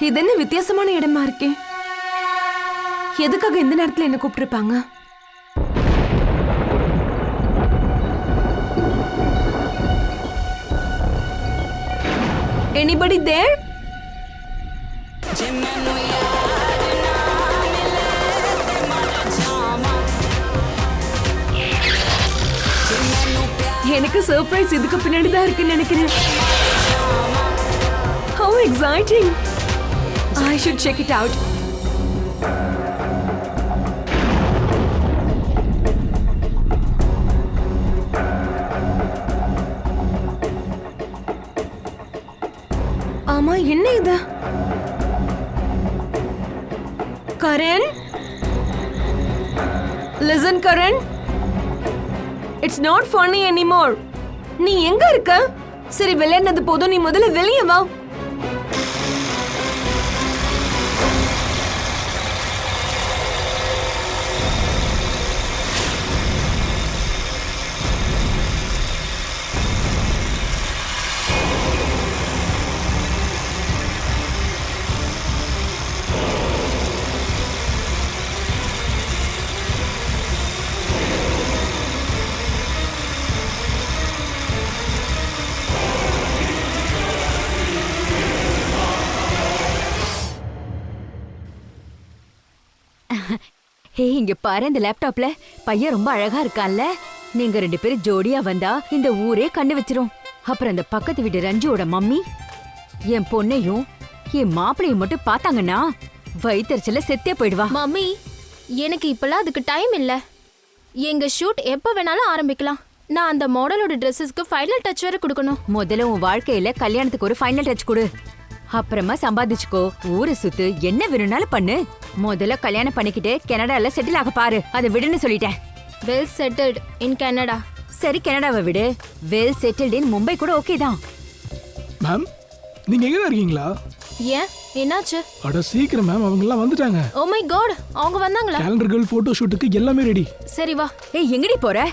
இது என்ன வித்தியாசமான இடமா இருக்கே? எதுக்காக இந்த நேரத்துல என்ன கூப்பிட்டுருப்பாங்க? Anybody there? எனக்கு சர்ப்ரைஸ் இதுக்கு பின்னாடி தான் இருக்குன்னு நினைக்கிறேன். How exciting! I should check it out. ஆமா, என்ன இது? Karan, listen Karan, it's not funny anymore. நீ எங்க இருக்க? சரி, விளையாடுனது போதும், நீ முதல்ல வெளியே வா. ஹே, இங்க பாரு, இந்த லேப்டாப்ல பையன் ரொம்ப அழகா இருக்கான்ல. நீங்க 2 பேரும் ஜோடியா வந்தா இந்த ஊரே கண்ணு வச்சிரும். அப்புறம் அந்த பக்கத்து வீட்டு ரஞ்சுவோட மம்மி என் பொண்ணையும் என் மாப்பிளையும் மட்டும் பார்த்தாங்கன்னா வயிற்றுல செத்தே போயிடுவா. மம்மி, எனக்கு இப்பெல்லாம் அதுக்கு டைம் இல்ல. எங்க ஷூட் எப்ப வேணாலும் ஆரம்பிக்கலாம். நான் அந்த மாடலோட ட்ரெஸ்ஸஸ்க்கு ஃபைனல் டச் வேற கொடுக்கணும். முதல்ல உன் வாழ்க்கையில கல்யாணத்துக்கு ஒரு ஃபைனல் டச் கொடு. அப்புறமா சம்பாதிச்சுக்கோ, ஊரை சுத்து, என்ன வேணும்னாலும் பண்ணு. முதல்ல கல்யாணம் பண்ணிக்கிட்டு கனடால செட்டில் ஆக பாரு. அதை விடுன்னு சொல்லிட்டேன். வெல் செட்டில்ட் இன் கனடா. சரி, கனடாவை விடு. வெல் செட்டில்ட் இன் மும்பை கூட ஓகே தான். மேம், நீங்க எங்க இருக்கீங்களா? ஏன், என்னாச்சு? அட சீக்கிரம் மேம், அவங்க எல்லாம் வந்துட்டாங்க. ஓ மை காட், அவங்க வந்தாங்களா? கேலண்டர்கள், போட்டோ ஷூட்டுக்கு எல்லாமே ரெடி. சரி வா. ஏய், எங்கடி போற?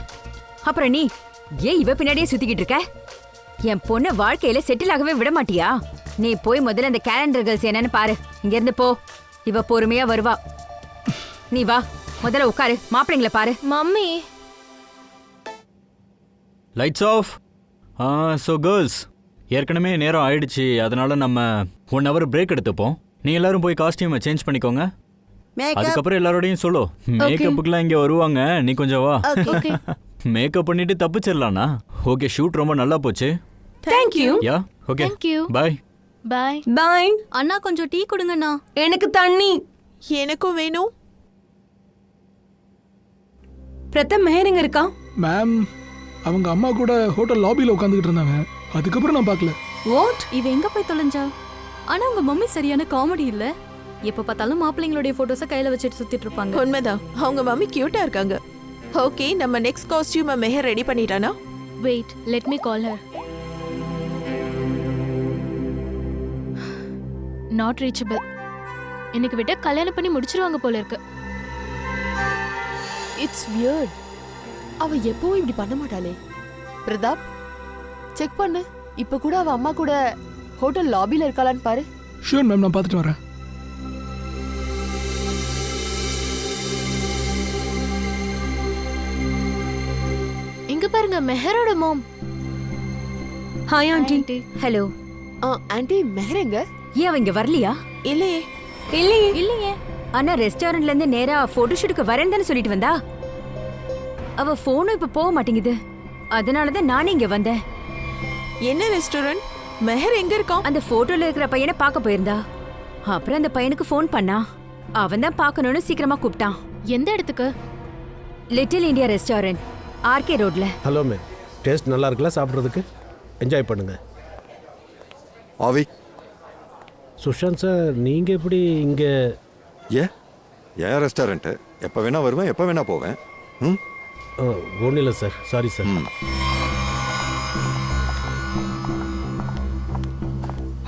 அப்புறம் நீ ஏன் இவ பின்னாடியே சுத்திக்கிட்டு இருக்க? என் பொண்ணு வாழ்க்கையில செட்டில் ஆகவே விட மாட்டியா? நீ போய் முதல்ல அந்த கேலண்டர் கேர்ள்ஸ் என்னன்னு பாரு. இங்க இருந்து போ, இவ பொறுமையா வருவா. நீ வா, முதல்ல உட்காரு, மாப்பிள்ளைங்களை பாரு. Mummy, lights off. So girls, ஏற்கனவே நேரம் ஆயிடுச்சு, அதனால நம்ம 1 hour பிரேக் எடுத்துப்போம். நீ எல்லாரும் போய் காஸ்டியூமை சேஞ்ச் பண்ணிக்கோங்க. அதுக்கப்புறம் எல்லாரோடையும் சொல்லு, மேக்கப்புக்குலாம் இங்கே வருவாங்க, நீ கொஞ்சம் வா. மேக்கப் பண்ணிட்டு தப்பிச்சிடலானா? ஓகே, ஷூட் ரொம்ப நல்லா போச்சு. Thank you. Yeah, okay, Thank you. Bye. Bye. Bye. அண்ணா, கொஞ்சம் டீ கொடுங்கண்ணா. எனக்கு தண்ணி. எனக்கும் வேணும். பிரதம் மெஹர் எங்க இருக்கா? மேம், அவங்க அம்மா கூட ஹோட்டல் லாபியில் உட்காந்துக்கிட்டு இருந்தாங்க. அதுக்கப்புறம் நான் பார்க்கல. வாட்? இவ எங்க போய் தொலைஞ்சா? ஆனா உங்க மம்மி சரியான காமெடி இல்ல. எப்ப பார்த்தாலும் மாப்பிள்ளைங்களுடைய போட்டோஸை கையில வச்சுட்டு சுத்திட்டு இருப்பாங்க. உண்மைதான், அவங்க மம்மி கியூட்டா இருக்காங்க. ஓகே, நம்ம நெக்ஸ்ட் காஸ்டியூமை மெஹர் ரெடி பண்ணிட்டானா? Wait, let me call her. Not reachable. எனக்கு விட்ட கல்யாணம் பண்ணி முடிச்சிருவாங்க போல இருக்கு. It's weird. அவ எப்பவும் இப்படி பண்ண மாட்டாளே. பிரதாப், செக் பண்ணு. இப்ப கூட அவ அம்மா கூட ஹோட்டல் லாபில இருக்காளான்னு பாரு. ஷூர் மேம், நான் பார்த்துட்டு வரேன். இங்க பாருங்க, மெஹரோட mom. Hi aunty. Hello. Aunty, Meher எங்க? ஏன் அவ இங்க வரலையா? இல்லையே. இல்லையே. ஆனா ரெஸ்டாரண்ட்ல இருந்து நேரா போட்டோ ஷூட்டுக்கு வரேன்னு தானே சொல்லிட்டு வந்தா. அவ போனும் இப்ப போக மாட்டேங்குது. அதனாலதான் நானே இங்க வந்தேன். என்ன ரெஸ்டாரண்ட்? மெஹர் எங்க இருக்கான்? அந்த போட்டோல இருக்கிற பையனை பார்க்க போயிருந்தா. அப்புறம் அந்த பையனுக்கு ஃபோன் பண்ணா. அவன் தான் பார்க்கணும்னு சீக்கிரமா கூப்பிட்டான். எந்த இடத்துக்கு? லிட்டில் இந்தியா ரெஸ்டாரண்ட், ஆர்கே ரோட்ல. ஹலோ மேம், டேஸ்ட் நல்லா இருக்குல்ல? சாப்பிட்றதுக்கு என்ஜாய் பண்ணுங்க. ஆவி, சுஷாந்த் சார், நீங்கள் எப்படி இங்கே? ஏன் ரெஸ்டாரண்ட்டு? எப்போ வேணா வருவேன், எப்போ வேணா போவேன். ஒன்றும் இல்லை sir, sorry sir.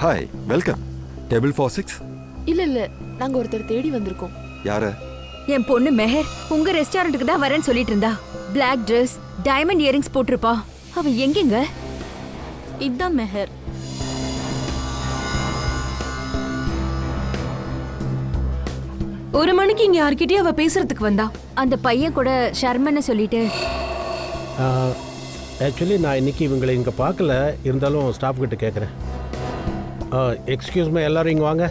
Hi, welcome. Table for 6. இல்ல, நாங்க ஒருத்தர் தேடி வந்திருக்கோம். யார? என் பொண்ணு மெஹர் உங்க ரெஸ்டாரண்ட்டுக்கு தான் வரேன்னு சொல்லிட்டு இருந்தா. பிளாக் ட்ரெஸ், டைமண்ட் இயரிங்ஸ் போட்டிருப்பா. அவ எங்கெங்க? இதுதான் மெஹர். 1 மணிக்கு இங்க யார்கிட்டயும் அவ பேசுறதுக்கு வந்தா. அந்த பையன் கூட ஷர்மன்னு சொல்லிட்டு. ஆக்சுவலி நான் இன்னைக்கு இவங்களை இங்கே பார்க்கல, இருந்தாலும் ஸ்டாஃப் கிட்ட கேட்குறேன். எக்ஸ்கியூஸ் மீ, எல்லாரும் இங்கே வாங்க.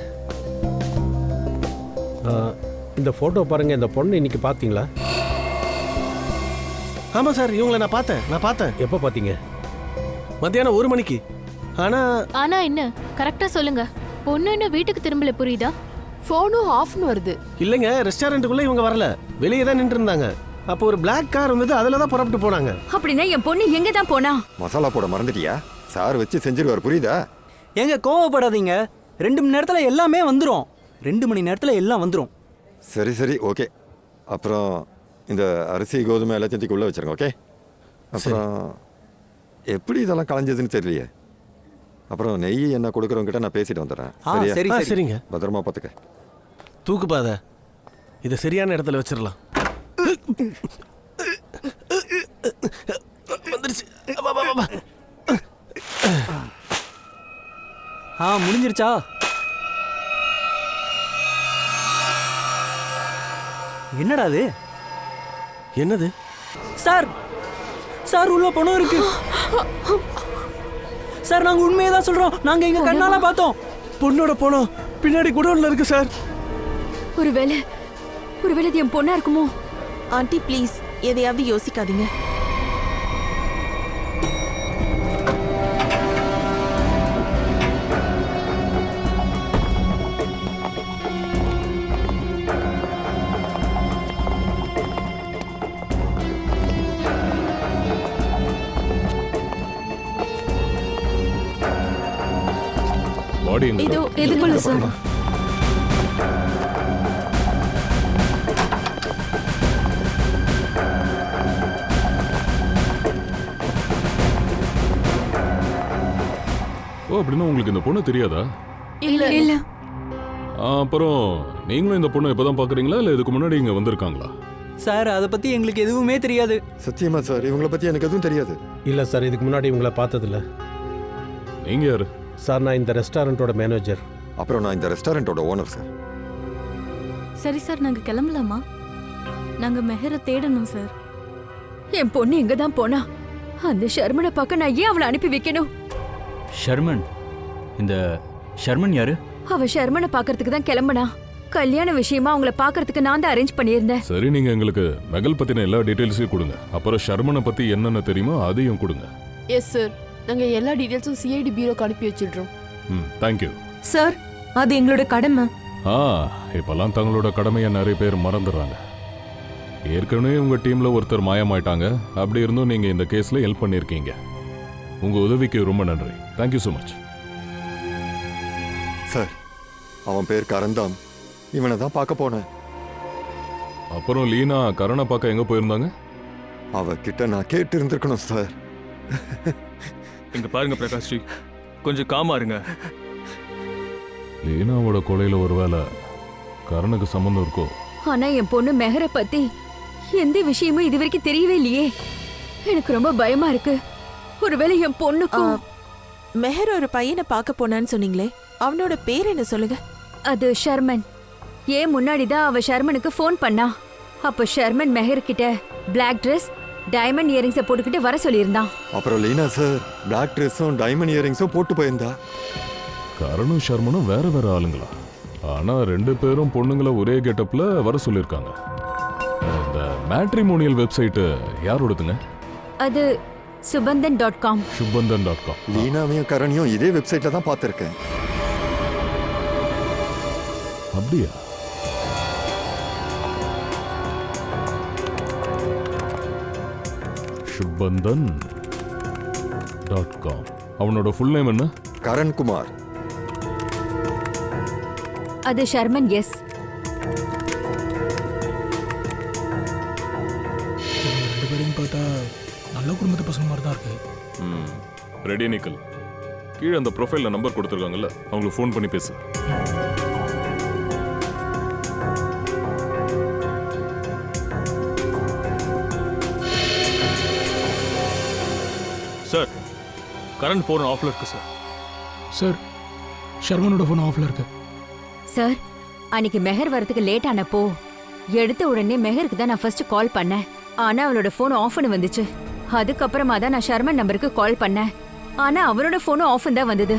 இந்த ஃபோட்டோ பாருங்கள், இந்த பொண்ணு இன்னைக்கு பார்த்தீங்களா? ஆமாம் சார், இவங்களை நான் பார்த்தேன். எப்போ பார்த்தீங்க? மத்தியானம் 1 மணிக்கு. ஆனா என்ன கரெக்டா சொல்லுங்க, பொண்ணு இன்னும் வீட்டுக்கு திரும்பல, புரியுதா? ஃபோனும் ஆஃப்னு வருது. இல்லைங்க, ரெஸ்டாரண்ட்டுக்குள்ளே இவங்க வரல, வெளியே தான் நின்று இருந்தாங்க. அப்போ ஒரு பிளாக் கார் வந்தது, அதில் தான் புறப்பட்டு போனாங்க. அப்படின்னா என் பொண்ணு எங்க தான் போனா? மசாலா போட மறந்துட்டியா? சார் வச்சு செஞ்சிருவார், புரியுதா? எங்க கோவப்படாதீங்க, 2 மணி நேரத்தில் எல்லாமே வந்துடும். 2 மணி நேரத்தில் எல்லாம் வந்துடும். சரி ஓகே. அப்புறம் இந்த அரிசி கோதுமை எல்லாத்தையும் தூக்கி உள்ள வச்சிருங்க, ஓகே? அப்புறம் எப்படி இதெல்லாம் களைஞ்சதுன்னு தெரியலையே. அப்புறம் நெய் என்ன கொடுக்குறவங்கிட்ட நான் பேசிட்டு வந்துடுறேன். சரியா? சரிங்க, பத்திரமா பார்த்துக்க. தூக்குப்பாத, இதை சரியான இடத்துல வச்சிடலாம். வந்துருச்சு. முடிஞ்சிருச்சா? என்னடா அது? என்னது சார்? சார் உள்ள பணம் இருக்கு சார். நாங்க உண்மையை தான் சொல்றோம், நாங்க எங்க கண்ணால பார்த்தோம். பொண்ணோட பணம் பின்னாடி குடோன்ல இருக்கு சார். ஒருவேளை இது என் பொண்ணா இருக்குமோ? ஆண்டி ப்ளீஸ் எதையாவது யோசிக்காதீங்க. இதோ எதுக்குள்ள சார்? ஓ, அப்படின்னா உங்களுக்கு இந்த பொண்ணு தெரியாதா? இல்ல. அப்புறம் நீங்களும் இந்த பொண்ணை இப்பதான் பாக்குறீங்களா, இல்ல இதுக்கு முன்னாடி இங்க வந்திருக்காங்களா? சார் அதை பத்தி எங்களுக்கு எதுவுமே தெரியாது. சத்தியமா சார், இவங்களை பத்தி எனக்கு எதுவும் தெரியாது. இல்லை சார், இதுக்கு முன்னாடி இவங்களை பார்த்ததில்ல. நீங்க யாரு? சார், நான் இந்த ரெஸ்டாரண்ட்டோட மேனேஜர். அப்புறம் நான் இந்த ரெஸ்டாரண்ட்டோட ஓனர் சார். சரி சார், நாங்க கிளம்பலாமா? நாங்க மெஹரை தேடணும் சார். என் பொண்ணு எங்க தான் போனா? அந்த ஷர்மனை பார்க்க நான் ஏன் அவளை அனுப்பி வைக்கணும்? ஷர்மன்? இந்த ஷர்மன் யாரு? அவ ஷர்மனை பார்க்கறதுக்கு தான் கிளம்புனா. கல்யாண விஷயமா அவங்கள பார்க்கறதுக்கு நான் தான் அரேஞ்ச் பண்ணியிருந்தேன். சரி, நீங்க எங்களுக்கு மெகல் பத்தின எல்லா டீடைல்ஸையும் கொடுங்க. அப்புறம் ஷர்மனை பத்தி என்னென்ன தெரியுமோ அதையும் கொடுங்க. எஸ் சார், நாங்க எல்லா டீடைல்ஸும் சிஐடி பியூரோக்கு அனுப்பி வச்சிடுறோம். தேங்க்யூ சார், அது எங்களோட கடமை. இப்பெல்லாம் தங்களோட கடமையை நிறைய பேர் மறந்துடுறாங்க. ஏற்கனவே உங்க டீம்ல ஒருத்தர் மாயமாயிட்டாங்க. அப்படி இருந்தும் நீங்க இந்த கேஸ்ல ஹெல்ப் பண்ணிருக்கீங்க. உங்க உதவிக்கு ரொம்ப நன்றி. Thank you so much. சார், அவன் பேர் கரன்தான். இவனை தான் பார்க்க போனேன். அப்புறம் லீனா கரணை பார்க்க எங்க போயிருந்தாங்க? அவகிட்ட நான் கேட்டு இருந்திருக்கணும் சார். இங்க பாருங்க பிரகாஷ் ஜி, கொஞ்சம் காமா இருங்க. லீனாவோட கொலையில ஒருவேளை கரணுக்கு சம்பந்தம் இருக்கோ? ஆனா என் பொண்ணு மெஹரை பத்தி எந்த விஷயமும் இது வரைக்கும் தெரியவே இல்லையே. எனக்கு ரொம்ப பயமா இருக்கு. ஒருவேளை என் பொண்ணுக்கும். மெஹர் ஒரு பையனை பார்க்க போனான்னு சொன்னீங்களே, அவனோட பேர் என்ன சொல்லுங்க? அது ஷர்மன். ஏன் முன்னாடி தான் அவ ஷர்மனுக்கு ஃபோன் பண்ணா. அப்போ ஷர்மன் மெஹர் கிட்ட பிளாக் ட்ரெஸ், டைமண்ட் இயரிங்ஸை போட்டுக்கிட்டு வர சொல்லியிருந்தான். அப்புறம் லீனா சார் பிளாக் ட்ரெஸ்ஸும் டைமண்ட் இயரிங்ஸும் போட்டு போயிருந்தா. கரணும் ஷர்மனும் வேற வேற ஆளுங்களா? ஆனா 2 பேரும் பொண்ணுங்களை ஒரே கெட்டப்ல வர சொல்லியிருக்காங்க. இந்த மேட்ரிமோனியல் வெப்சைட் யாரோடதுங்க? அது subandhan.com. subandhan.com. லீனாவையும் கரணையும் இதே வெப்சைட்ல தான் பார்த்திருக்கேன். அப்படியா? subandhan.com. அவனோட ஃபுல் நேம் என்ன? கரண் குமார். அது ஷர்மன். எஸ். ரெண்டு பேரையும் பார்த்தா நல்ல குடும்பத்து பசங்க மாதிரி தான் இருக்கு. Ready nickel. கீழே அந்த ப்ரொஃபைல்ல நம்பர் கொடுத்துருக்காங்கல்ல, அவங்களுக்கு ஃபோன் பண்ணி பேசு. சார், கரண்ட் ஃபோன் ஆஃப்ல இருக்கு சார். சார், ஷர்மனோட ஃபோன் ஆஃப்ல இருக்கு. சார், அன்னைக்கு மெஹர் வரதுக்கு லேட் ஆனப்போ எடுத்த உடனே மெஹருக்கு தான் நான் ஃபர்ஸ்ட் கால் பண்ணேன். ஆனா அவளோட போன் ஆஃப்னு வந்துச்சு. அதுக்கப்புறமா தான் நான் ஷர்மன் நம்பருக்கு கால் பண்ணேன். ஆனா அவனோட போனும் ஆஃப் தான் வந்தது.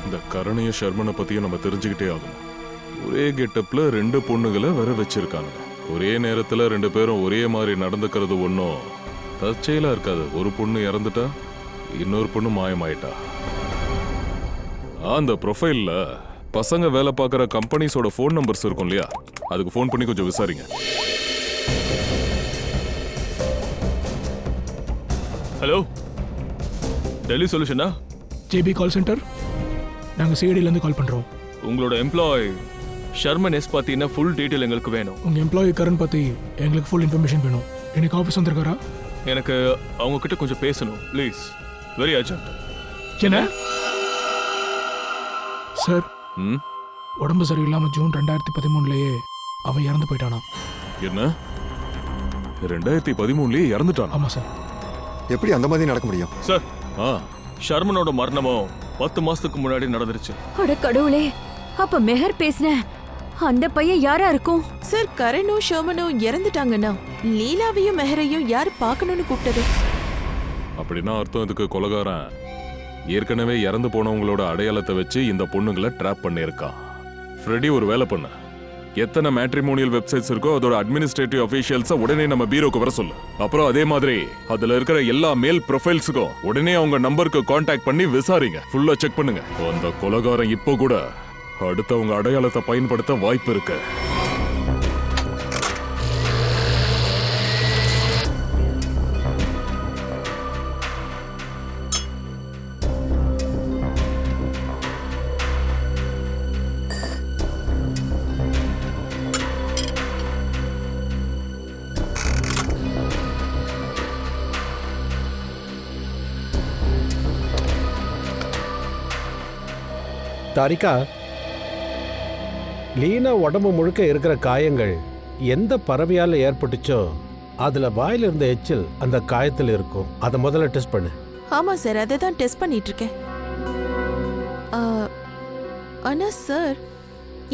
இந்த கரணைய ஷர்மனை பத்தியும் நம்ம தெரிஞ்சுக்கிட்டே ஆகணும். ஒரே கெட்டப்ல 2 பொண்ணுகளை வர வச்சிருக்காங்க. ஒரே நேரத்துல 2 பேரும் ஒரே மாதிரி நடந்துக்கிறது ஒன்றும் தற்செயலா இருக்காது. ஒரு பொண்ணு இறந்துட்டா இன்னொரு பொண்ணு மாயமாயிட்டா. அந்த ப்ரொஃபைல்ல பசங்க வேலை பார்க்குற கம்பெனிஸோட ஃபோன் நம்பர்ஸ் இருக்கும் இல்லையா, அதுக்கு ஃபோன் பண்ணி கொஞ்சம் விசாரிங்க. Hello, Delhi சொல்யூஷனா? JP call centre, நாங்கள் சிஐடிலேருந்து கால் பண்ணுறோம். உங்களோட எம்ப்ளாய் ஷர்மன் எஸ் பார்த்தீங்கன்னா ஃபுல் டீட்டெயில் எங்களுக்கு வேணும். உங்கள் எம்ப்ளாயி கரண் பற்றி எங்களுக்கு ஃபுல் இன்ஃபர்மேஷன் வேணும். எனக்கு ஆஃபீஸ் வந்திருக்காரா? எனக்கு அவங்க கிட்ட கொஞ்சம் பேசணும் ப்ளீஸ், வெரி அர்ஜென்ட். என்ன சார்? உடம்பு சரியில்லாமல் ஜூன் 2013 அவன் இறந்து போயிட்டானா? என்ன 2013 இறந்துட்டான்? ஆமாம் சார். எப்படி அந்த மாதிரி நடக்க முடியும் சார்? ஷர்மனோட மரணமும் 10 மாசத்துக்கு முன்னாடி நடந்துருச்சு. அட கடவுளே, அப்ப மெஹர் பேசின அந்த பையன் யாரா இருக்கும்? சார், கரணும் ஷர்மனும் இறந்துட்டாங்கன்னா லீலாவையும் மெஹரையும் யார் பார்க்கணும்னு கூப்பிட்டது? அப்படின்னா அர்த்தம் இதுக்கு கொலைகாரன் ஏற்கனவே இறந்து போனவங்களோட அடையாளத்தை வச்சு இந்த பொண்ணுங்களை ட்ராப் பண்ணியிருக்கான். ஃப்ரெடி ஒரு வேலை பண்ண, எத்தனை மேட்ரிமோனியல் வெப்சைட்ஸ் இருக்கோ அதோட அட்மினிஸ்ட்ரேட்டிவ் அஃபீஷியல்ஸை உடனே நம்ம பீரோக்கு வர சொல்லு. அப்புறம் அதே மாதிரி அதுல இருக்கிற எல்லா மேல் ப்ரொஃபைல்ஸுக்கும் உடனே அவங்க நம்பருக்கு கான்டாக்ட் பண்ணி விசாரிங்க, ஃபுல்லா செக் பண்ணுங்க. அந்த கொலைகாரன் இப்போ கூட அடுத்தவங்க அடையாளத்தை பயன்படுத்த வாய்ப்பு இருக்கு. தாரிகா, லீனா உடம்பு முழுக்க இருக்கிற காயங்கள் எந்த பறவையால ஏற்பட்டுச்சோ அதுல வாயில இருந்த எச்சில் அந்த காயத்தில் இருக்கும். அதை முதல்ல டெஸ்ட் பண்ணு. ஆமா சார், அதை தான் டெஸ்ட் பண்ணிட்டு இருக்கேன். ஆனா சார்,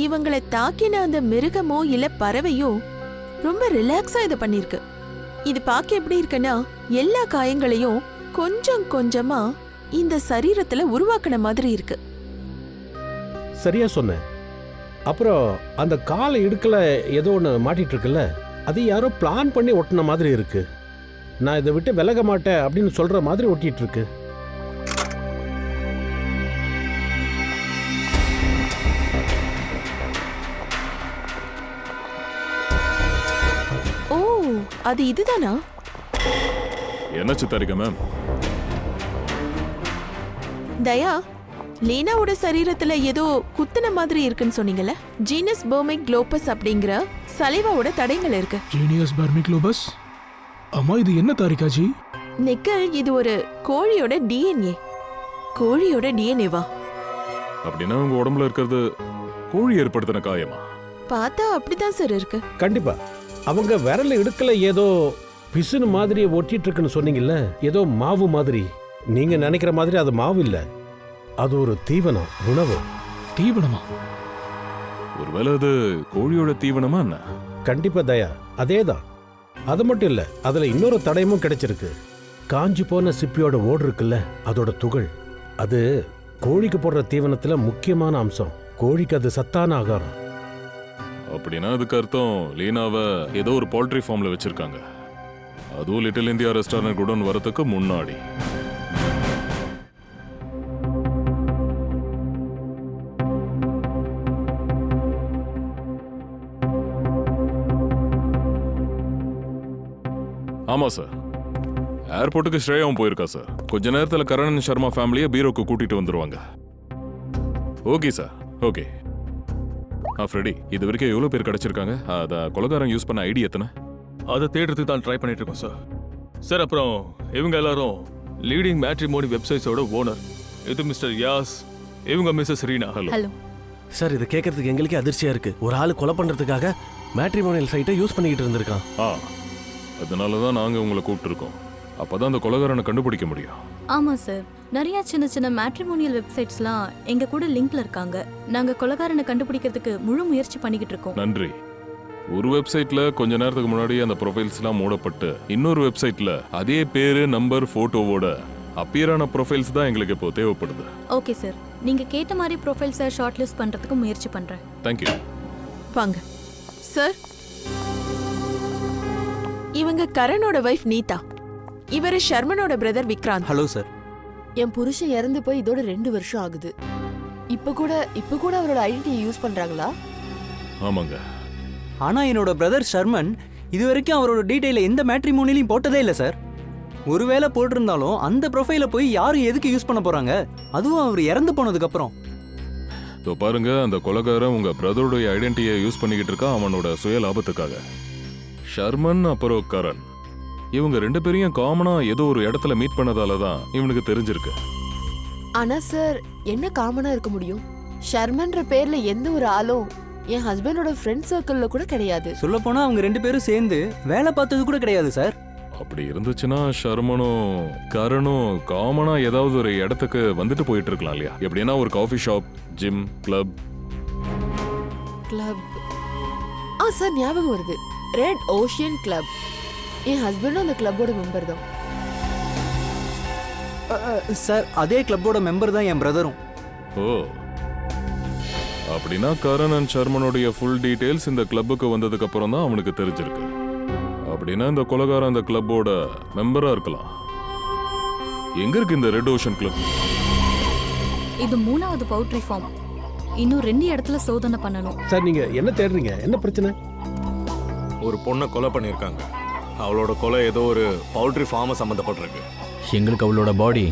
இவங்களை தாக்கின அந்த மிருகமோ இல்ல பறவையோ ரொம்ப ரிலாக்ஸா இதை பண்ணிருக்கு. இது பார்க்க எப்படி இருக்குன்னா எல்லா காயங்களையும் கொஞ்சம் கொஞ்சமா இந்த சரீரத்துல உருவாக்குன மாதிரி இருக்கு. சரியா சொன்ன. அப்புறம் அந்த காலை இடுக்கல ஏதோ ஒன்று மாட்டிட்டு இருக்குல்ல, அது யாரோ பிளான் பண்ணி ஒட்டின மாதிரி இருக்கு. நான் இதை விட்டு விலக மாட்டேன் அப்படின்னு சொல்ற மாதிரி ஒட்டிட்டு இருக்கு. ஓ, அது இதுதானா? என்ன சித்தாரிக்கா மேம்? தயா, லீனாவோட சரீரத்துல ஏதோ குத்துன மாதிரி இருக்குன்னு சொன்னீங்கல்ல, ஜீனஸ் பெர்மிக்லோபஸ் அப்படிங்கிற சலைவாவோட தடயங்கள் இருக்கு. ஜீனியஸ் பெர்மிக்லோபஸ்? அம்மா, இது என்ன தாரிகாஜி? நிக்கல், இது ஒரு கோழியோட டிஎன்ஏ. கோழியோட டிஎன்ஏவா? அப்படின்னா உங்க உடம்புல இருக்கிறது கோழி ஏற்படுத்தின காயமா? பார்த்தா அப்படிதான் சார் இருக்கு. கண்டிப்பா. அவங்க விரல் இடுக்கல ஏதோ பிசுனு மாதிரி ஒட்டிட்டு இருக்குன்னு சொன்னீங்கல்ல, ஏதோ மாவு மாதிரி. நீங்க நினைக்கிற மாதிரி அது மாவு இல்ல, அது ஒரு தீவனம், உணவு. தீவனமா? ஒருவேளை அது கோழியோட தீவனமா என்ன? கண்டிப்பா தயா, அதேதான். அது மட்டும் இல்ல, அதுல இன்னொரு தடயமும் கிடைச்சிருக்கு. காஞ்சி போன சிப்பியோட ஓடு இருக்குல்ல, அதோட துகள். அது கோழிக்கு போடுற தீவனத்துல முக்கியமான அம்சம். கோழிக்கு அது சத்தான ஆகாரம். அப்படின்னா அதுக்கு அர்த்தம் லீனாவை ஏதோ ஒரு போல்ட்ரி ஃபார்ம்ல வச்சிருக்காங்க, அதுவும் லிட்டில் இந்தியா ரெஸ்டாரண்ட் குடோன் வரதுக்கு முன்னாடி. ஆமா சார், ஏர்போர்ட்டுக்கு ஸ்ரேயாவும் போயிருக்கா சார். கொஞ்ச நேரத்தில் கரண் சர்மா ஃபேமிலியை பீரோக்கு கூட்டிட்டு வந்துருவாங்க. Okay sir, okay. ஃப்ரெடி, இது வரைக்கும் எவ்வளோ பேர் கிடைச்சிருக்காங்க? அதை கொலைகாரன் யூஸ் பண்ண ஐடி எத்தனை? அதை தேடுறதுக்கு தான் ட்ரை பண்ணிட்டு இருக்கோம் சார். சார், அப்புறம் இவங்க எல்லாரும் லீடிங் மேட்ரிமோனி வெப்சைட்ஸோட ஓனர். இது மிஸ்டர் யாஸ், இவங்க மிஸ்ஸஸ் ரீனா. ஹலோ சார், இது கேட்கறதுக்கு எங்களுக்கே அதிர்ச்சியா இருக்கு. ஒரு ஆள் கொலை பண்றதுக்காக மேட்ரிமோனியல் சைட்டை யூஸ் பண்ணிக்கிட்டு இருந்திருக்கான். அதனால தான் நாங்கள் உங்களை கூப்பிட்டுருக்கோம். அப்பதான் அந்த கொலைகாரனை கண்டுபிடிக்க முடியும். ஆமா சார், நிறைய சின்ன சின்ன மேட்ரிமோனியல் வெப்சைட்ஸ்லாம் எங்க கூட லிங்க்ல இருக்காங்க. நாங்க கொலைகாரனை கண்டுபிடிக்கிறதுக்கு முழு முயற்சி பண்ணிக்கிட்டு இருக்கோம். நன்றி. ஒரு வெப்சைட்ல கொஞ்ச நேரத்துக்கு முன்னாடி அந்த ப்ரொஃபைல்ஸ்லாம் மூடப்பட்டு இன்னொரு வெப்சைட்ல அதே பேரு நம்பர் போட்டோவோட அப்பியரான ப்ரொஃபைல்ஸ் தான் எங்களுக்கு இப்போ தேவைப்படுது. ஓகே சார், நீங்க கேட்ட மாதிரி ப்ரொஃபைல்ஸை ஷார்ட் லிஸ்ட் பண்றதுக்கு முயற்சி பண்றேன். தேங்க்யூ. வாங்க சார். இவங்க கரணோட வைஃப் நீதா, இவரு ஷர்மனோட பிரதர் விக்ராந்த். Hello sir. என் புருஷன் இறந்து போய் இதோட 2 வருஷம் ஆகுது. இப்ப கூட அவரோட ஐடென்டிட்டியை யூஸ் பண்றாங்களா? ஆமாங்க. ஆனா என்னோட பிரதர் ஷர்மன் இது வரைக்கும் அவரோட டீடைல எந்த மேட்ரிமோனிலையும் போட்டதே இல்லை சார். ஒருவேளை போட்டிருந்தாலும் அந்த ப்ரொஃபைல போய் யாரும் எதுக்கு யூஸ் பண்ண போறாங்க, அதுவும் அவர் இறந்து போனதுக்கு அப்புறம். இப்போ பாருங்க, அந்த கொலைகாரன் உங்க பிரதருடைய ஐடென்டிட்டியை யூஸ் பண்ணிக்கிட்டு இருக்கான் அவனோட சுய லாபத்துக்காக. ஷர்மன் அப்புறம் கரண் இவங்க 2 பேரையும் காமனா ஏதோ ஒரு இடத்துல மீட் பண்ணதால தான் இவனுக்கு தெரிஞ்சிருக்கு. ஆனா சார், என்ன காமனா இருக்க முடியும்? ஷர்மன்ற பேர்ல எந்த ஒரு ஆளும் என் ஹஸ்பண்டோட ஃப்ரெண்ட் சர்க்கிள்ல கூட கிடையாது. சொல்ல போனா அவங்க 2 பேரும் சேர்ந்து வேலை பார்த்தது கூட கிடையாது சார். அப்படி இருந்துச்சுன்னா ஷர்மனும் கரனும் காமனா ஏதாவது ஒரு இடத்துக்கு வந்துட்டு போயிட்டு இருக்கலாம் இல்லையா? எப்படின்னா ஒரு coffee shop, gym, club. Sir ஞாபகம் வருது, ரெட் ஓஷியன் கிளப். என் ஹஸ்பண்டும் அந்த கிளப்போட மெம்பர் தான். சார் அதே கிளப்போட மெம்பர் தான் என் பிரதரும். ஓ, அப்படின்னா கரண் அண்ட் ஷர்மனுடைய ஃபுல் டீடைல்ஸ் இந்த கிளப்புக்கு வந்ததுக்கு அப்புறம் தான் அவனுக்கு தெரிஞ்சிருக்கு. அப்படின்னா இந்த கொலைகாரன் அந்த கிளப்போட மெம்பரா இருக்கலாம். எங்க இருக்கு இந்த ரெட் ஓஷன் கிளப்? இது 3வது பவுல்ட்ரி ஃபார்ம். இன்னும் 2 இடத்துல சோதனை பண்ணணும். சார் நீங்க என்ன தேடுறீங்க? என்ன பிரச்சனை? ஒரு பொண்ணை கொலை பண்ணியிருக்காங்க. அவளோட கொலை ஏதோ ஒரு பவுல்ட்ரி ஃபார்மை சம்மந்தப்பட்டிருக்கு. எங்களுக்கு அவளோட பாடி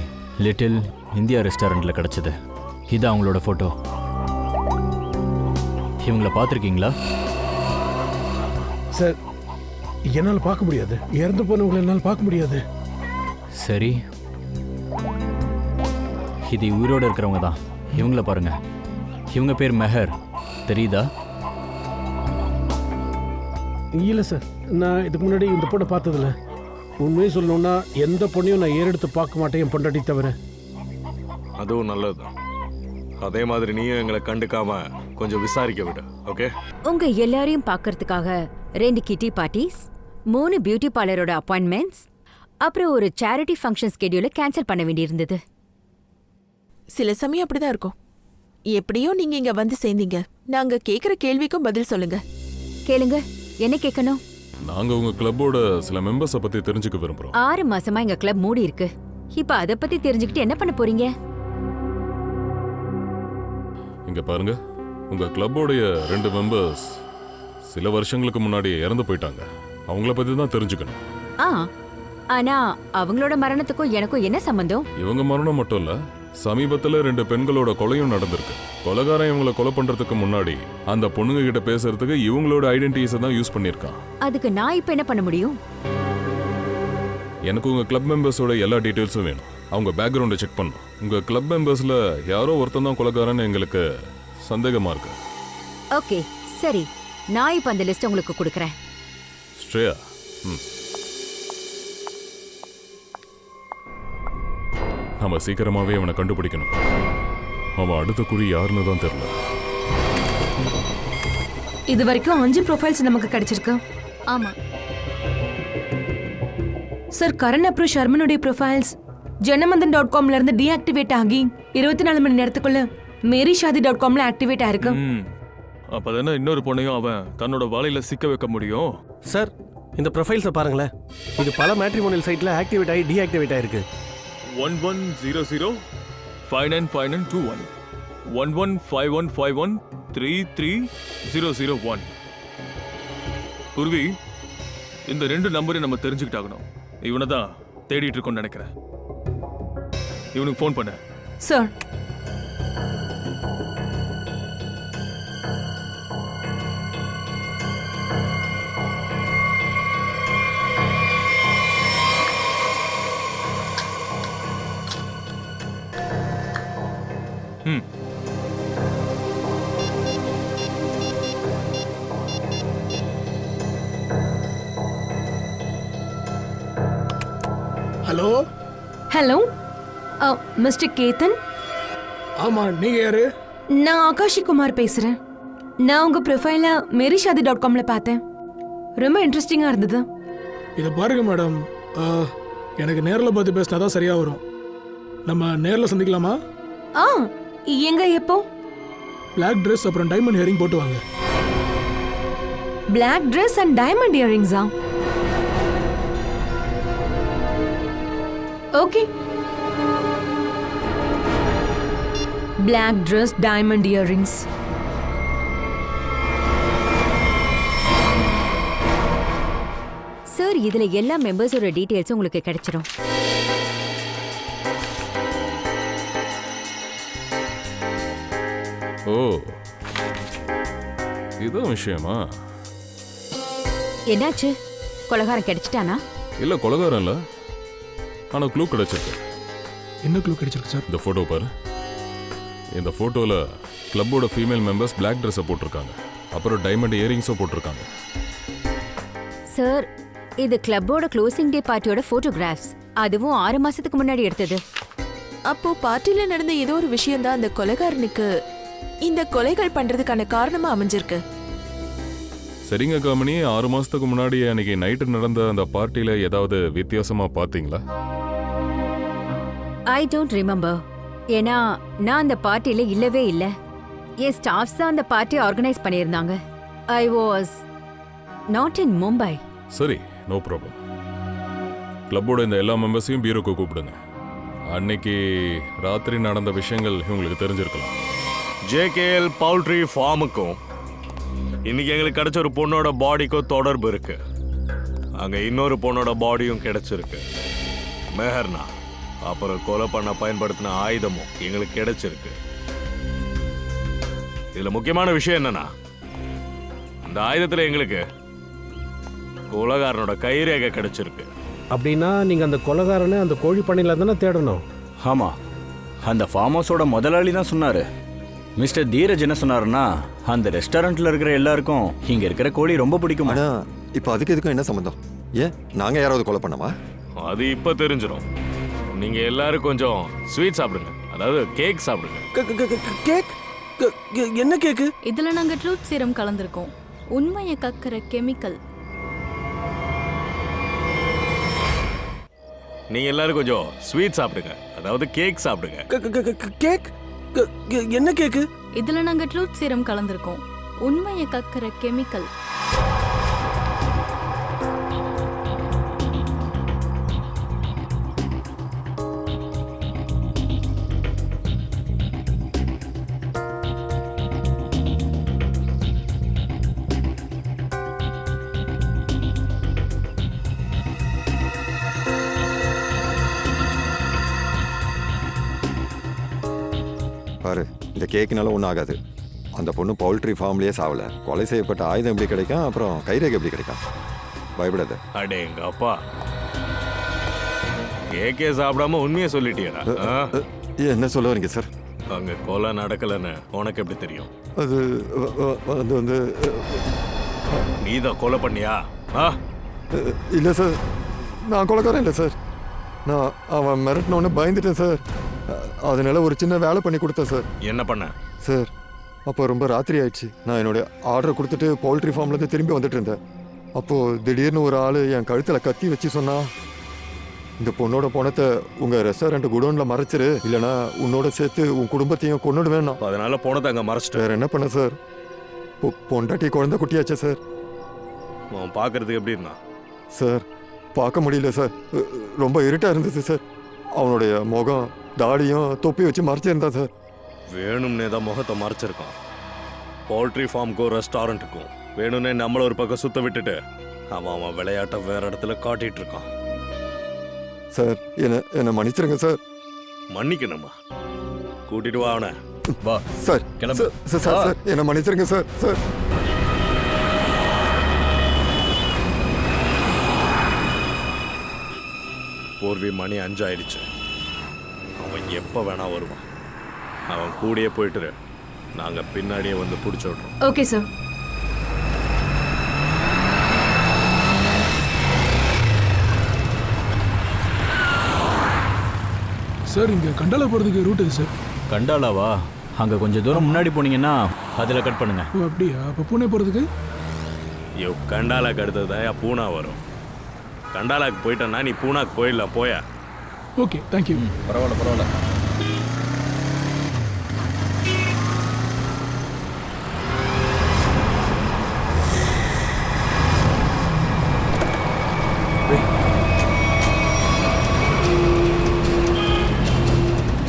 லிட்டில் இந்தியா ரெஸ்டாரண்ட்ல கிடைச்சது. இது அவங்களோட போட்டோ. இவங்களை பார்த்துருக்கீங்களா? சார் என்னால் பார்க்க முடியாது. இறந்து போனவங்களை என்னால் பார்க்க முடியாது. சரி, இது உயிரோடு இருக்கிறவங்க தான். இவங்கள பாருங்க. இவங்க பேர் மெஹர், தெரியுதா? இல்லை சார், நான் இதுக்கு முன்னாடி இந்த பொண்ணை பார்த்ததில்ல. உண்மையை சொல்லணும்னா எந்த பொண்ணையும் நான் ஏறெடுத்து பார்க்க மாட்டேன் என் பொண்டாட்டி தவிர. அதுவும் நல்லதுதான். அதே மாதிரி நீயும் எங்களை கண்டுக்காம கொஞ்சம் விசாரிக்க விடு. ஓகே? உங்க எல்லாரையும் பார்க்கறதுக்காக 2 கிட்டி பார்ட்டிஸ், 3 பியூட்டி பார்லரோட அப்பாயின்மெண்ட்ஸ், அப்புறம் ஒரு சேரிட்டி ஃபங்க்ஷன் ஸ்கெடியூலை கேன்சல் பண்ண வேண்டியிருந்தது. சில சமயம் அப்படிதான் இருக்கும். எப்படியோ நீங்க இங்க வந்து சேர்ந்தீங்க. நாங்க கேக்குற கேள்விக்கும் பதில் சொல்லுங்க. கேளுங்க, என்ன கேட்கணும்? நாங்க உங்க கிளப்போட சில மெம்பர்ஸை பத்தி தெரிஞ்சுக்க விரும்புறோம். 6 மாசமா எங்க கிளப் மூடி இருக்கு. இப்ப அத பத்தி தெரிஞ்சுக்கிட்டு என்ன பண்ண போறீங்க? இங்க பாருங்க, உங்க கிளப்போடைய 2 மெம்பர்ஸ் சில வருஷங்களுக்கு முன்னாடி இறந்து போயிட்டாங்க. அவங்கள பத்தி தான் தெரிஞ்சுக்கணும். ஆனா அவங்களோட மரணத்துக்கும் எனக்கும் என்ன சம்பந்தம்? இவங்க மரணம் மட்டும் இல்ல, சமீபத்துல 2 பெண்களோட கொலையும் நடந்திருக்கு. கொலைகாரன் இவங்களை கொலை பண்றதுக்கு முன்னாடி அந்த பொண்ணுங்க கிட்ட பேசுறதுக்கு இவங்களோட ஐடென்டிட்டிஸை தான் யூஸ் பண்ணிருக்கான். அதுக்கு நான் இப்ப என்ன பண்ண முடியும்? எனக்கு உங்க கிளப் மெம்பர்ஸோட எல்லா டீடைல்ஸும் வேணும். அவங்க பேக்ரவுண்டை செக் பண்ணணும். உங்க கிளப் மெம்பர்ஸ்ல யாரோ ஒருத்தன் தான் கொலைகாரன்னு எங்களுக்கு சந்தேகமா இருக்கு. ஓகே சரி, நான் இப்ப அந்த லிஸ்ட் உங்களுக்கு கொடுக்கறேன். ஸ்ரேயா, நம்ம சீக்கிரமாவே அவனை கண்டுபிடிக்கணும். அவன் அடுத்த குறி யாருன்னு தான் தெரியல. இது வரைக்கும் 5 ப்ரொஃபைல்ஸ் நமக்கு கிடைச்சிருக்கு. ஆமா சார், கரண் அப்புறம் ஷர்மனுடைய ப்ரொஃபைல்ஸ் ஜனமந்தன்.comல இருந்து டீஆக்டிவேட் ஆகி 24 மணி நேரத்துக்குள்ள மேரிஷாதி.comல ஆக்டிவேட் ஆயிருக்கு. அப்பதானே இன்னொரு பொண்ணையும் அவன் தன்னோட வலையில சிக்க வைக்க முடியும். சார், இந்த ப்ரொஃபைல்ஸை பாருங்களேன். இது பல மேட்ரிமோனியல் சைட்ல ஆக்டிவேட் ஆகி டீஆக்டிவேட் ஆயிருக்கு. 1100595921 115151330001. குருவி, இந்த 2 நம்பரையும் நம்ம தெரிஞ்சுக்கிட்டாகணும். இவனை தான் தேடிட்டு இருக்கோம்னு நினைக்கிறேன். இவனுக்கு ஃபோன் பண்ண. Sir, hello hello, mister Ketan, ஆமா, நீங்க யாரு? நான் ஆகாஷி குமார் பேசுறேன். நான் உங்க ப்ரொஃபைல merishadi.comல பார்த்தேன். ரொம்ப இன்ட்ரெஸ்டிங்கா இருந்தது. இதை பாருங்க மேடம், எனக்கு நேரில் பார்த்து பேசினா தான் சரியா வரும். நம்ம நேரில் சந்திக்கலாமா? எங்க எப்போ? பிளாக் ட்ரெஸ் அப்புறம் டைமண்ட் ஹியரிங் போட்டு வாங்க. பிளாக் ட்ரெஸ் அண்ட் டைமண்ட் இயரிங்ஸா? Okay. Black dress, diamond earrings. Sir, இதுல எல்லா மெம்பர்ஸோட டீடைல்ஸும் உங்களுக்கு கிடைச்சிடும். ஓ, இதுதான் விஷயமா? என்னாச்சு? கொலகாரம் கிடைச்சிட்டானா? இல்ல, கொலகாரம் இல்ல, ஆனா க்ளூ கிடைச்சிருக்கு. என்ன க்ளூ கிடைச்சிருக்கு சார்? இந்த போட்டோ பாரு. இந்த போட்டோல கிளப்போட ஃபீமேல் மெம்பர்ஸ் பிளாக் ட்ரெஸ்ஸை போட்டிருக்காங்க, அப்புறம் டைமண்ட் இயரிங்ஸும் போட்டிருக்காங்க. சார், இது கிளப்போட க்ளோசிங் டே பார்ட்டியோட போட்டோகிராஃப்ஸ். அதுவும் 6 மாசத்துக்கு முன்னாடி எடுத்தது. அப்போ பார்ட்டில நடந்த ஏதோ ஒரு விஷயம் தான் அந்த கொலைகாரனுக்கு இந்த கொலைகள் பண்றதுக்கான காரணமா அமைஞ்சிருக்கு. சரிங்க காமினி, 6 மாசத்துக்கு முன்னாடி அன்னைக்கு நைட்டு நடந்த அந்த பார்ட்டியில ஏதாவது வித்தியாசமா பாத்தீங்களா? I don't remember. ஏன்னா நான் அந்த பார்ட்டியில இல்லவே இல்ல. என் ஸ்டாஃப்ஸ் தான் அந்த பார்ட்டியை ஆர்கனைஸ் பண்ணியிருந்தாங்க. I was not in Mumbai. சரி, நோ ப்ராப்ளம். கிளப்போட இந்த எல்லா மெம்பர்ஸையும் பீரோக்கு கூப்பிடுங்க. அன்னைக்கு ராத்திரி நடந்த விஷயங்கள் இவங்களுக்கு தெரிஞ்சிருக்கலாம். JKL பவுல்ட்ரி ஃபார்முக்கும் இன்னைக்கு எங்களுக்கு கிடைச்ச ஒரு பொண்ணோட பாடிக்கும் தொடர்பு இருக்கு. அங்க இன்னொரு பொண்ணோட பாடியும் கிடைச்சிருக்கு. மெஹர்னா அப்புறம் கொலை பண்ண பயன்படுத்தின ஆயுதமும் எங்களுக்கு கிடைச்சிருக்கு. இதுல முக்கியமான விஷயம் என்னன்னா, இந்த ஆயுதத்துல எங்களுக்கு கொலைகாரனோட கைரேகை கிடைச்சிருக்கு. அப்படின்னா நீங்க அந்த கொலைகாரனை அந்த கோழி பண்ணையில தானே தேடணும். ஆமா, அந்த ஃபார்ம் ஹவுஸோட முதலாளி தான் சொன்னாரு. மிஸ்டர் தீரஜ் என்ன சொன்னாருன்னா, அந்த ரெஸ்டாரண்ட்ல இருக்கிற எல்லாருக்கும் இங்க இருக்கிற கோழி ரொம்ப பிடிக்கும். ஆனா இப்போ அதுக்கு எதுக்கும் என்ன சம்பந்தம்? ஏன் நாங்க யாராவது கொலை பண்ணமா? அது இப்ப தெரிஞ்சிடும். நீங்க எல்லாரும் கொஞ்சம் ஸ்வீட் சாப்பிடுங்க, அதாவது கேக் சாப்பிடுங்க. கேக்? என்ன கேக்கு? இதுல நாங்க ட்ரூத் சீரம் கலந்திருக்கோம். உண்மையை கக்கற கெமிக்கல். நீங்க எல்லாரும் கொஞ்சம் ஸ்வீட் சாப்பிடுங்க, அதாவது கேக் சாப்பிடுங்க. கேக்? என்ன கேக்கு? இதுல நாங்க ட்ரூத் சீரம் கலந்திருக்கோம். உண்மையை கக்கற கெமிக்கல். பாரு, இந்த கேக்குனால ஒன்றும் ஆகாது. அந்த பொண்ணு பவுல்ட்ரி ஃபார்ம்லேயே சாவல. கொலை செய்யப்பட்ட ஆயுதம் எப்படி கிடைக்கும், அப்புறம் கைரேகை எப்படி கிடைக்கும்? பயப்படாத. அடே எங்க அப்பா, கேக்கே சாப்பிடாம உண்மையை சொல்லிட்டியடா. என்ன சொல்ல வரீங்க சார்? அங்க கொலை நடக்கலன்னு உனக்கு எப்படி தெரியும்? அது வந்து நீதான் கொலை பண்ணியா? இல்லை சார், நான் கொலைக்காரன் இல்லை சார். நான் அவன் மிரட்டினோன்னு பயந்துட்டேன் சார். அதனால ஒரு சின்ன வேலை பண்ணி கொடுத்தேன் சார். என்ன பண்ண சார்? அப்போ ரொம்ப ராத்திரி ஆயிடுச்சு. நான் என்னுடைய ஆர்டரை கொடுத்துட்டு பவுல்ட்ரி ஃபார்ம்லேருந்து திரும்பி வந்துட்டு இருந்தேன். அப்போது திடீர்னு ஒரு ஆள் என் கழுத்தில் கத்தி வச்சு சொன்னா, இந்த பொண்ணோட பணத்தை உங்கள் ரெஸ்டாரண்ட் குடோனில் மறைச்சிரு, இல்லைனா உன்னோட சேர்த்து உன் குடும்பத்தையும் கொண்டுடு வேணும். அதனால போனதை அங்கே மறைச்சிட்டு வேறு என்ன பண்ண சார்? பொண்டாட்டி குழந்தை குட்டியாச்சே சார். அவன் பார்க்கறதுக்கு எப்படி இருந்தான் சார்? பார்க்க முடியல சார், ரொம்ப இருட்டாக இருந்துச்சு சார். அவனுடைய முகம் தாடியும் தொப்பி வச்சு மறைச்சிருந்தான் சார். வேணும்னே தான் முகத்தை மறைச்சிருக்கான். பவுல்ட்ரி ஃபார்முக்கும் ரெஸ்டாரண்ட்டுக்கும் வேணும்னே நம்மள ஒரு பக்கம் சுத்த விட்டுட்டு அவன் விளையாட்டை வேற இடத்துல காட்டிட்டு இருக்கான். சார், என்ன மன்னிச்சிருங்க சார். மன்னிக்கணுமா? கூட்டிட்டு வா அவனை. வா சார். கிளம்பு சார். சார் என்ன மன்னிச்சிருங்க சார். சார் போர்வி மணி 5 ஆயிடுச்சு. அவன் எப்போ வேணா வருவான். அவன் கூடயே போயிட்டு நாங்க பின்னாடியே வந்து பிடிச்சி விட்றோம். Okay sir. சார் இங்கே கண்டாலா போகிறதுக்கு ரூட் இது சார். கண்டாலாவா? அங்கே கொஞ்சம் தூரம் முன்னாடி போனீங்கன்னா அதில் கட் பண்ணுங்க. ஓ அப்படியா? அப்போ பூனே போகிறதுக்கு? ஐயோ, கண்டாலாக்கு அடுத்தது தான் பூனா வரும். கண்டாலாக்கு போயிட்டேன்னா நீ பூனாக்கு போயிடலாம். போயா? Okay, thank you. பரவாயில்ல பரவாயில்ல.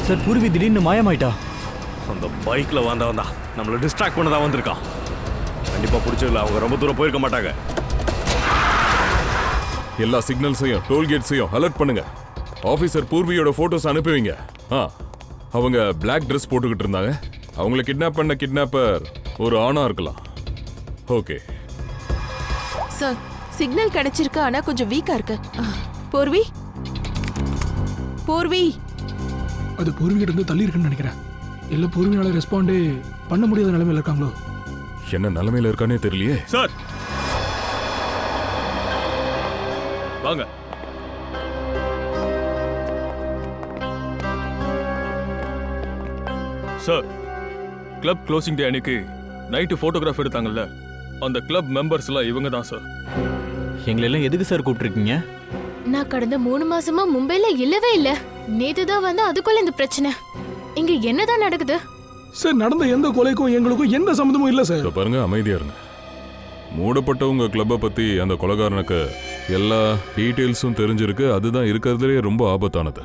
சார், பூர்வி திடீர்னு மாயமாயிட்டா. அந்த பைக்கில் வந்தவன் தான் நம்மளை டிஸ்ட்ராக்ட் பண்ண தான் வந்திருக்கான். கண்டிப்பாக பிடிச்சதில்ல, அவங்க ரொம்ப தூரம் போயிருக்க மாட்டாங்க. எல்லா சிக்னல்ஸையும் டோல்கேட்ஸையும் அலர்ட் பண்ணுங்க. ஆஃபீஸர் பூர்வியோட ஃபோட்டோஸ் அனுப்புவீங்க. அவங்க பிளாக் ட்ரெஸ் போட்டுக்கிட்டு இருந்தாங்க. அவங்கள கிட்னாப் பண்ண கிட்னாப்பர் ஒரு ஆணா இருக்கலாம். ஓகே சார், சிக்னல் கிடைச்சிருக்கு, ஆனா கொஞ்சம் வீக்கா இருக்கு. பூர்வி, பூர்வி. அது பூர்விகிட்ட இருந்து தள்ளி இருக்குன்னு நினைக்கிறேன். இல்லை பூர்வியால ரெஸ்பாண்டே பண்ண முடியாத நிலைமையில் இருக்காங்களோ? என்ன நிலைமையில இருக்கானே தெரியலையே. சார் வாங்க. சார், கிளப் க்ளோசிங் டே அன்னைக்கு நைட்டு ஃபோட்டோகிராஃப் எடுத்தாங்கல்ல, அந்த கிளப் மெம்பர்ஸ் எல்லாம் இவங்க தான் சார். எங்களெல்லாம் எதுக்கு சார் கூப்பிட்டுருக்கீங்க? நான் கடந்த 3 மாசமா மும்பைல இல்லவே இல்ல. நேத்து தான் வந்து அதுக்குள்ள இந்த பிரச்சனை. இங்க என்னதான் நடக்குது? சார், நடந்த எந்த கொலைக்கும் எங்களுக்கும் எந்த சம்மந்தமும் இல்லை சார். பாருங்க, அமைதியா இருங்க. மூடப்பட்ட உங்க கிளப்பை பத்தி அந்த கொலைகாரனுக்கு எல்லா டீட்டெயில்ஸும் தெரிஞ்சிருக்கு. அதுதான் இருக்கிறதுலே ரொம்ப ஆபத்தானது.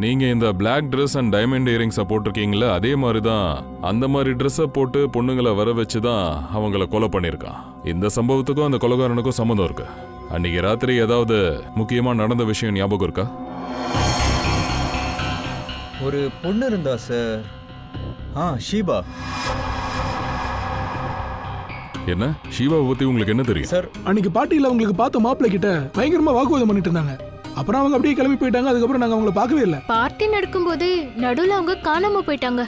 நீங்க இந்த பிளாக் ட்ரெஸ் அண்ட் டைமண்ட் இயரிங்ஸை போட்டிருக்கீங்களா, அதே மாதிரி தான் அந்த மாதிரி ட்ரெஸ்ஸை போட்டு பொண்ணுங்களை வர வச்சு தான் அவங்கள கொலை பண்ணியிருக்கான். இந்த சம்பவத்துக்கும் அந்த கொலைகாரனுக்கும் சம்மந்தம் இருக்கு. அன்னைக்கு ராத்திரி ஏதாவது முக்கியமா நடந்த விஷயம் ஞாபகம் இருக்கா? ஒரு பொண்ணு இருந்தா சார். ஷீபா. என்ன ஷீபாவை பத்தி உங்களுக்கு என்ன தெரியும் சார்? அன்னைக்கு பார்ட்டியில் அவங்களுக்கு பார்த்த மாப்பிள்ளை கிட்ட பயங்கரமா வாக்குவாதம் பண்ணிட்டு இருந்தாங்க. அப்புறம் அவங்க அப்படியே கிளம்பி போயிட்டாங்க. அதுக்கப்புறம் நாங்க அவங்கள பார்க்கவே இல்லை. பார்ட்டி நடக்கும்போது நடுவுல அவங்க காணாம போயிட்டாங்க.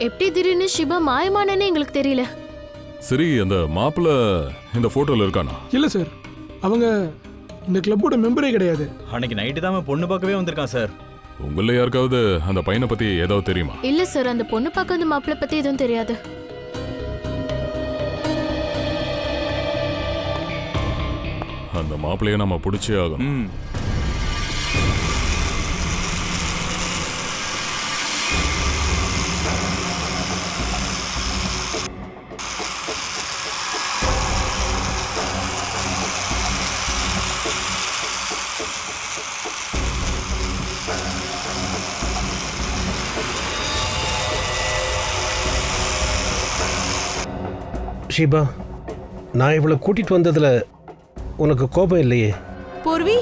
எப்படி திடீர்னு ஷிபா மாயமானன்னு எங்களுக்கு தெரியல. சரி, அந்த மாப்பிள்ளை இந்த போட்டோல இருக்கானா? இல்ல சார், அவங்க இந்த கிளப்போட மெம்பரே கிடையாது. அன்னைக்கு நைட்டு தான் பொண்ணு பார்க்கவே வந்திருக்கான் சார். உங்கள யாருக்காவது அந்த பையனை பத்தி ஏதாவது தெரியுமா? இல்ல சார், அந்த பொண்ணு பார்க்க அந்த மாப்பிள்ளை பத்தி எதுவும் தெரியாது. அந்த மாப்பிள்ளைய நம்ம பிடிச்சே ஆகணும். ஷீபா, நான் இவளை கூட்டிட்டு வந்ததுல உனக்கு கோபம் இல்லையே? பூர்வி,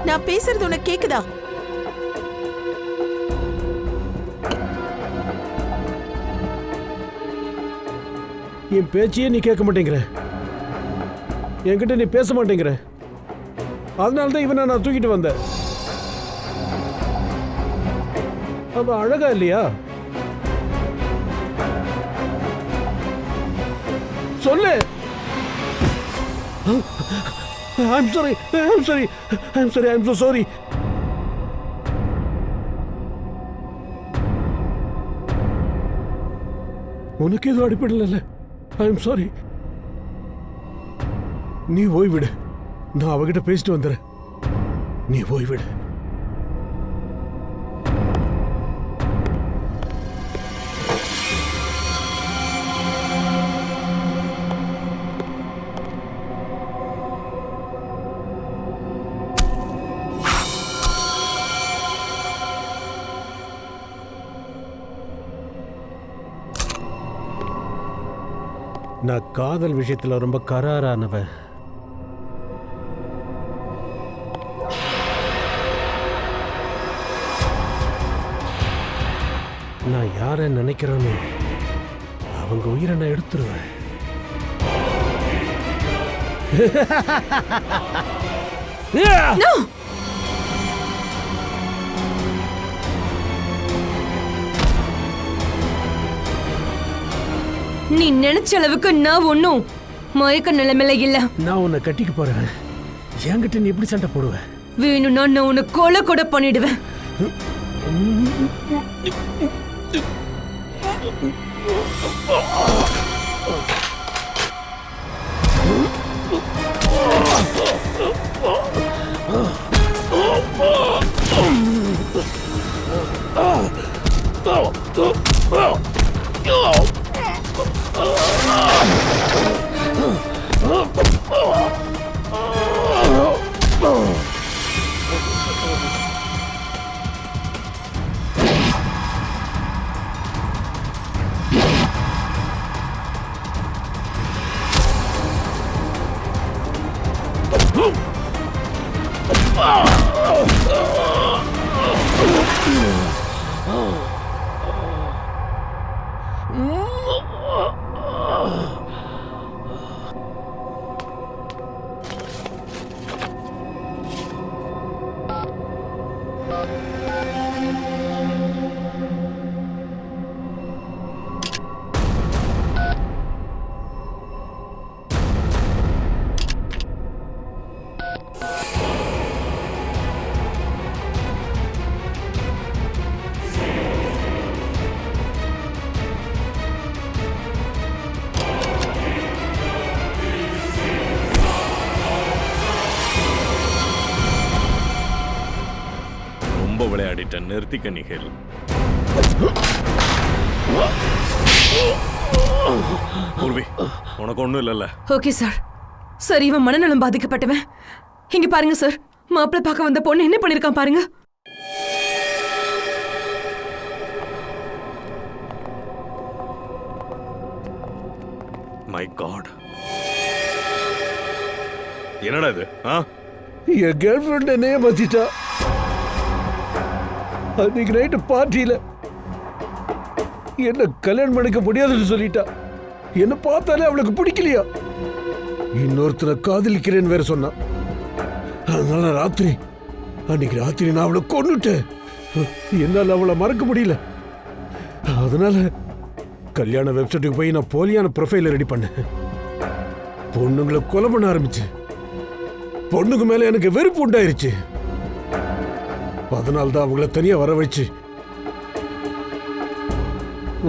நான் பேசுறது உனக்கு கேக்குதா? என் பேச்சையே நீ கேட்க மாட்டேங்கிற, என்கிட்ட நீ பேச மாட்டேங்கிற. அதனால தான் இவனை நான் தூக்கிட்டு வந்தேன். அவ அழகா இல்லையா? சொல்லு. I'm sorry. I'm so sorry. உனக்கு எதுவும் அடிப்படல. I'm sorry. நீ ஓய்விடு, நான் அவகிட்ட பேசிட்டு வந்துடுறேன். நீ ஓய்விடு. நான் காதல் விஷயத்துல ரொம்ப கராரானவன். நான் யார நினைக்கிறேன்னு அவங்க உயிரை நான் எடுத்துருவேன். நீ நினைச்ச அளவுக்கு நான் ஒன்னும் மயக்க நிலைமையில இல்ல. நான் உன்னை கட்டிக்க போறேன். என்கிட்ட நீ எப்படி சண்டை போடுவ? வேணும்னா நான் உன்னை கொலை கூட பண்ணிடுவேன். விளையாடிட்ட நிறுத்திக்க நிகழ். பூர்வி உனக்கு ஒண்ணும் இல்லல்ல? Okay sir. சார் இவன் மனநலம் பாதிக்கப்பட்டவன். இங்க பாருங்க சார், மாப்பிள்ளை பார்க்க வந்த பொண்ணு என்ன பண்ணிருக்கான் பாருங்க. மை காட், என்னடா இது? என் கேர்ள் ஃப்ரெண்ட் என்னையே மதிச்சிட்டா. அன்னைக்கு நைட்டு பார்ட்டியில என்ன கல்யாணம் பண்ணிக்க முடியாதுன்னு சொல்லிட்டா. என்ன பார்த்தாலே அவளுக்கு பிடிக்கலையா. இன்னொருத்தரை காதலிக்கிறேன்னு வேற சொன்னா. அதனால அன்னைக்கு ராத்திரி நான் அவளை கொன்னுட்டேன். என்னால் அவளை மறக்க முடியல. அதனால கல்யாண வெப்சைட்டுக்கு போய் நான் போலியான ப்ரொஃபைல ரெடி பண்ணேன். பொண்ணுங்களை கொலை பண்ண ஆரம்பிச்சு. பொண்ணுக்கு மேல எனக்கு வெறுப்பு உண்டாயிருச்சு. அதனால்தான் அவங்கள தனியா வர வச்சு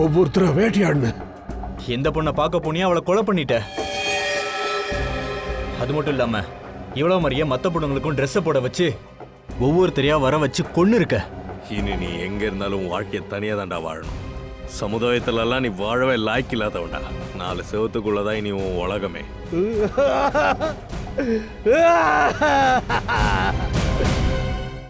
ஒவ்வொருத்தரா வேட்டையாடின. எந்த பொண்ணை பார்க்க போனியா அவளை கொலை பண்ணிட்ட. அது மட்டும் இல்லாம இவ்வளவு மாதிரியே மத்த பொண்ணுங்களுக்கும் ட்ரெஸ் போட வச்சு ஒவ்வொருத்தரையா வர வச்சு கொன்னு இருக்க. இனி நீ எங்க இருந்தாலும் வாழ்க்கையை தனியா தாண்டா வாழணும். சமுதாயத்துல எல்லாம் நீ வாழவே லாய்க்கு இல்லாதவன்டா. 4 செவத்துக்குள்ளதான் இனி உன் உலகமே.